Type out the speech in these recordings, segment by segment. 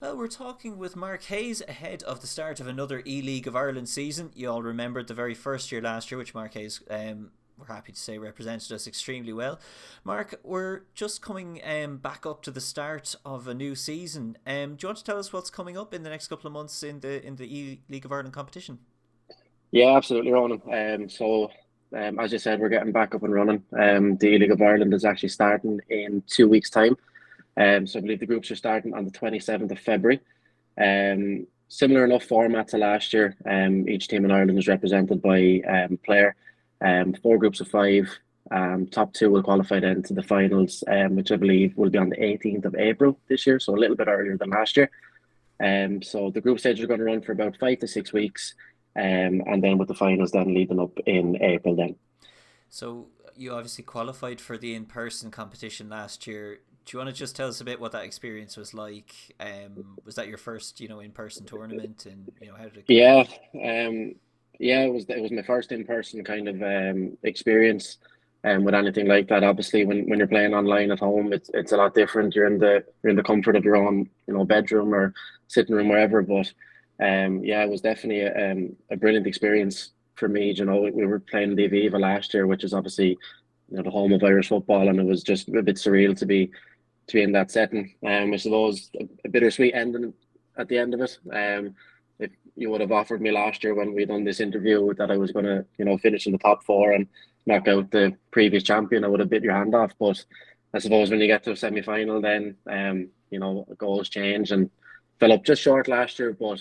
Well, we're talking with Mark Hayes ahead of the start of another E-League of Ireland season. You all remembered the very first year last year, which Mark Hayes, we're happy to say, represented us extremely well. Mark, we're just coming back up to the start of a new season. Do you want to tell us what's coming up in the next couple of months in the E-League of Ireland competition? Yeah, absolutely, Ronan. As you said, we're getting back up and running. The League of Ireland is actually starting in 2 weeks' time. So I believe the groups are starting on the 27th of February. Similar enough format to last year. Each team in Ireland is represented by player. Four groups of five. Top two will qualify then to the finals, which I believe will be on the 18th of April this year, so a little bit earlier than last year. So the group stage are going to run for about 5 to 6 weeks, and then with the finals then leading up in April then. So you obviously qualified for the in-person competition last year. Do you want to just tell us a bit what that experience was like? Was that your first, in-person tournament, and how did it go? Yeah, um, yeah, it was my first in-person kind of experience, with anything like that. Obviously, when you're playing online at home, it's a lot different. You're in the comfort of your own, bedroom or sitting room, wherever. But yeah, it was definitely a brilliant experience for me. We were playing the Aviva last year, which is obviously the home of Irish football, and it was just a bit surreal to be in that setting. I suppose a bittersweet ending at the end of it. If you would have offered me last year when we done this interview that I was going to, finish in the top four and knock out the previous champion, I would have bit your hand off. But I suppose when you get to a semi final, then goals change and fell up just short last year. But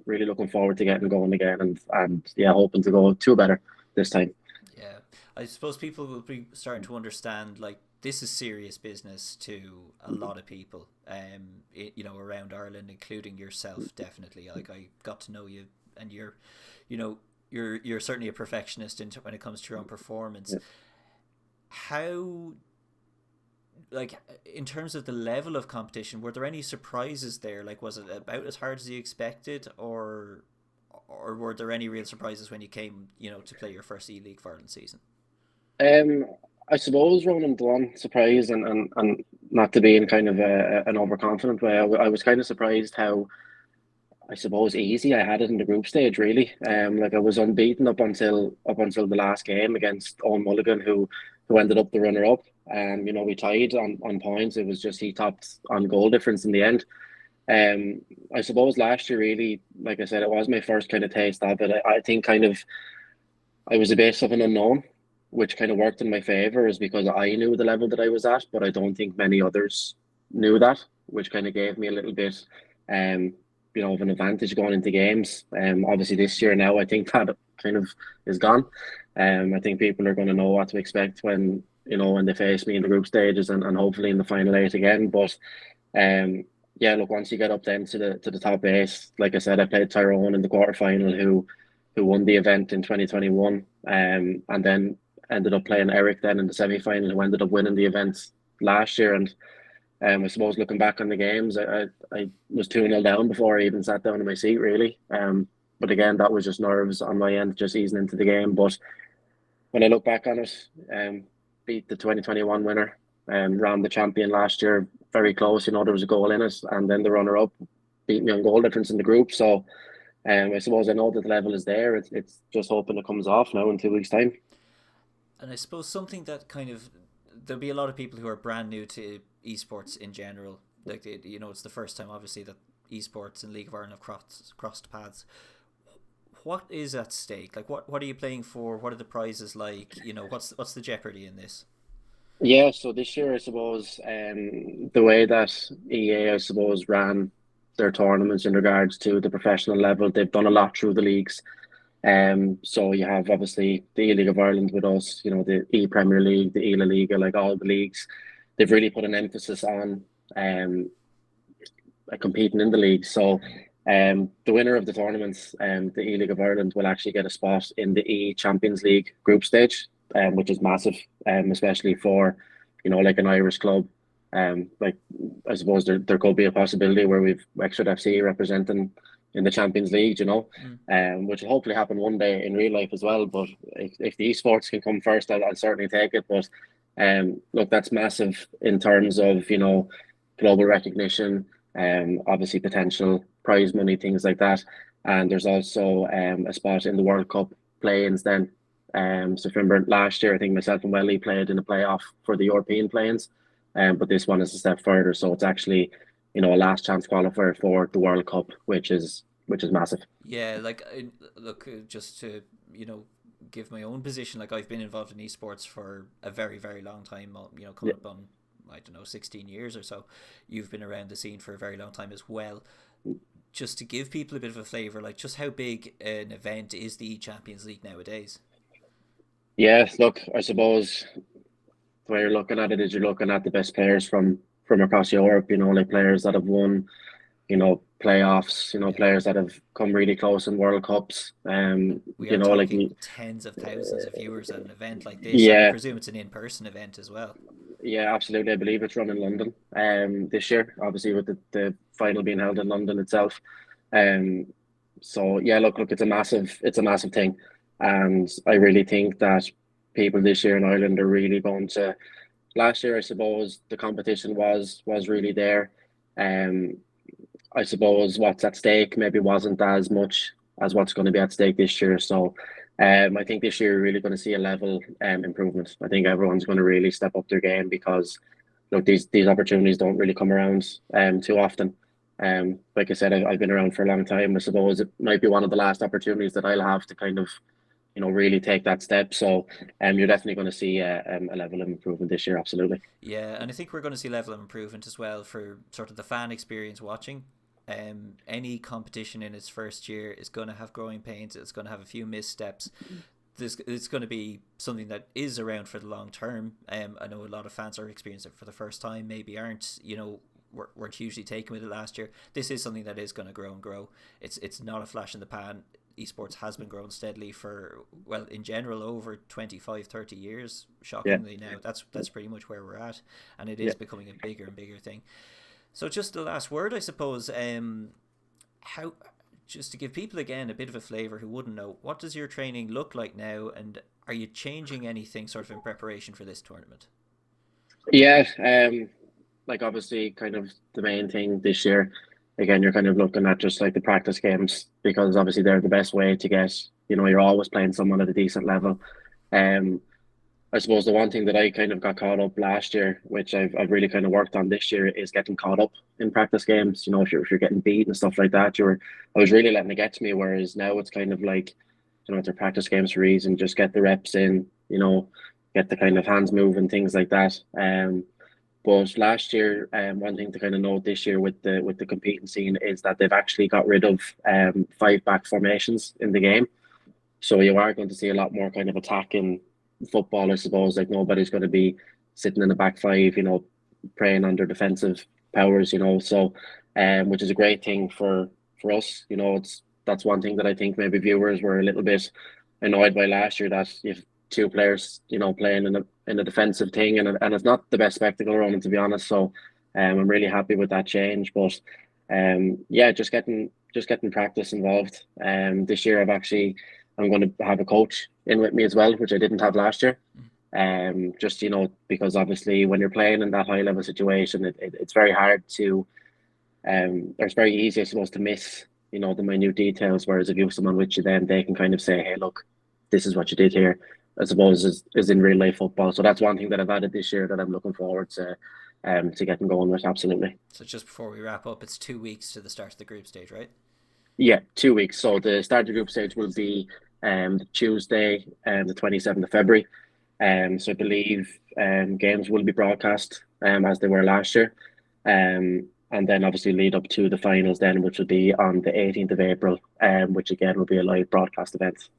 really looking forward to getting going again and yeah, hoping to go two better this time. Yeah, I suppose people will be starting to understand like this is serious business to a lot of people, around Ireland, including yourself. Definitely, like I got to know you, and you know, you're certainly a perfectionist when it comes to your own performance. How, like, in terms of the level of competition, were there any surprises there? Like, was it about as hard as you expected, or were there any real surprises when you came, to play your first E League for Ireland season? Um, I suppose Ronan, the one surprise and not to be in kind of an overconfident way, I was kind of surprised how I suppose easy I had it in the group stage. Really, Yeah, like I was unbeaten up until the last game against Owen Mulligan, who ended up the runner up. We tied on points. It was just he topped on goal difference in the end. Um, I suppose last year, really, like I said, it was my first kind of taste of it. I think kind of I was a bit of an unknown, which kind of worked in my favor, is because I knew the level that I was at, but I don't think many others knew that, which kind of gave me a little bit, um, of an advantage going into games. Obviously this year now, I think that kind of is gone. I think people are going to know what to expect when they face me in the group stages and hopefully in the final eight again. But um, yeah, look, once you get up then to the top eight, like I said, I played Tyrone in the quarterfinal, who won the event in 2021, and then ended up playing Eric then in the semi final, who ended up winning the event last year. And I suppose looking back on the games, I was 2-0 down before I even sat down in my seat, really. But again, that was just nerves on my end, just easing into the game. But when I look back on it, beat the 2021 winner, ran the champion last year, very close. There was a goal in it, and then the runner up beat me on goal difference in the group. So I suppose I know that the level is there. It's just hoping it comes off now in 2 weeks' time. and I suppose something that kind of there'll be a lot of people who are brand new to esports in general. Like it's the first time obviously that esports and League of Ireland have crossed paths. What is at stake? Like what are you playing for? What are the prizes like? What's the jeopardy in this? Yeah, so this year I suppose the way that EA I suppose ran their tournaments in regards to the professional level, they've done a lot through the leagues. So you have obviously the E League of Ireland with us, the E Premier League, the ELA Liga, like all the leagues. They've really put an emphasis on um competing in the league. So the winner of the tournaments, the E League of Ireland, will actually get a spot in the E Champions League group stage, which is massive, especially for like an Irish club. Like I suppose there could be a possibility where we've Wexford FC representing in the Champions League, Mm. which will hopefully happen one day in real life as well. But if the esports can come first, I'll certainly take it. But look, that's massive in terms of global recognition. obviously potential prize money, things like that. And there's also a spot in the World Cup play-ins then. So remember last year, I think myself and Welly played in a playoff for the European play-ins, but this one is a step further. So it's actually, a last chance qualifier for the World Cup, which is massive. Yeah, like look, just to give my own position, like I've been involved in esports for a very very long time. Coming Yeah, up on, I don't know, 16 years or so. You've been around the scene for a very long time as well. Just to give people a bit of a flavour, like just how big an event is the Champions League nowadays? yeah. Look, I suppose the way you're looking at it is you're looking at the best players from across Europe. Like players that have won playoffs, Yeah, players that have come really close in World Cups. and we are Like talking tens of thousands of viewers at an event like this, and I yeah, presume it's an in-person event as well. yeah, absolutely. I believe it's run in London this year, obviously with the final being held in London itself. Um so yeah, look, it's a massive thing. And I really think that people this year in Ireland are really going to last year I suppose the competition was really there. Um I suppose what's at stake maybe wasn't as much as what's going to be at stake this year. So I think this year we're really going to see a level improvement. I think everyone's going to really step up their game because look, these opportunities don't really come around too often. Like I said, I've been around for a long time. I suppose it might be one of the last opportunities that I'll have to kind of really take that step. So you're definitely going to see a level of improvement this year. Absolutely. Yeah, and I think we're going to see level of improvement as well for sort of the fan experience watching. Any competition in its first year is going to have growing pains. It's going to have a few missteps. It's going to be something that is around for the long term. I know a lot of fans are experiencing it for the first time. Maybe aren't weren't hugely taken with it last year. This is something that is going to grow and grow. It's not a flash in the pan. Esports has been growing steadily for, well, in general, over 25, 30 years. Yeah. Shockingly now, that's pretty much where we're at, and it Yeah. is becoming a bigger and bigger thing. So just the last word, I suppose. How, just to give people again a bit of a flavour who wouldn't know, what does your training look like now, and are you changing anything sort of in preparation for this tournament? Yeah. Like obviously kind of the main thing this year, again, you're kind of looking at just like the practice games because obviously they're the best way to get, you're always playing someone at a decent level. Um, I suppose the one thing that I kind of got caught up last year, which I've really kind of worked on this year, is getting caught up in practice games. If you're getting beat and stuff like that, I was really letting it get to me. Whereas now it's kind of like, they're practice games for a reason. Just get the reps in, get the kind of hands moving, things like that. But last year, one thing to kind of note this year with the competing scene is that they've actually got rid of five back formations in the game. So you are going to see a lot more kind of attacking football, I suppose. Like nobody's going to be sitting in the back five, preying on their defensive powers, So, which is a great thing for us. That's one thing that I think maybe viewers were a little bit annoyed by last year that if two players, playing in a defensive thing and it's not the best spectacle around it, to be honest. So, I'm really happy with that change. But, yeah, just getting practice involved. This year I'm going to have a coach in with me as well, which I didn't have last year. Just because obviously when you're playing in that high level situation, it's very hard to, or it's very easy, I suppose, to miss the minute details. Whereas if you have someone with you, then they can kind of say, "Hey, look, this is what you did here." I suppose is in real life football. So that's one thing that I've added this year that I'm looking forward to getting going with. Absolutely. So just before we wrap up, it's 2 weeks to the start of the group stage, right? Yeah, 2 weeks. So the start of the group stage will be Tuesday, the 27th of February. So I believe games will be broadcast as they were last year. And then obviously lead up to the finals then, which will be on the 18th of April, which again will be a live broadcast event.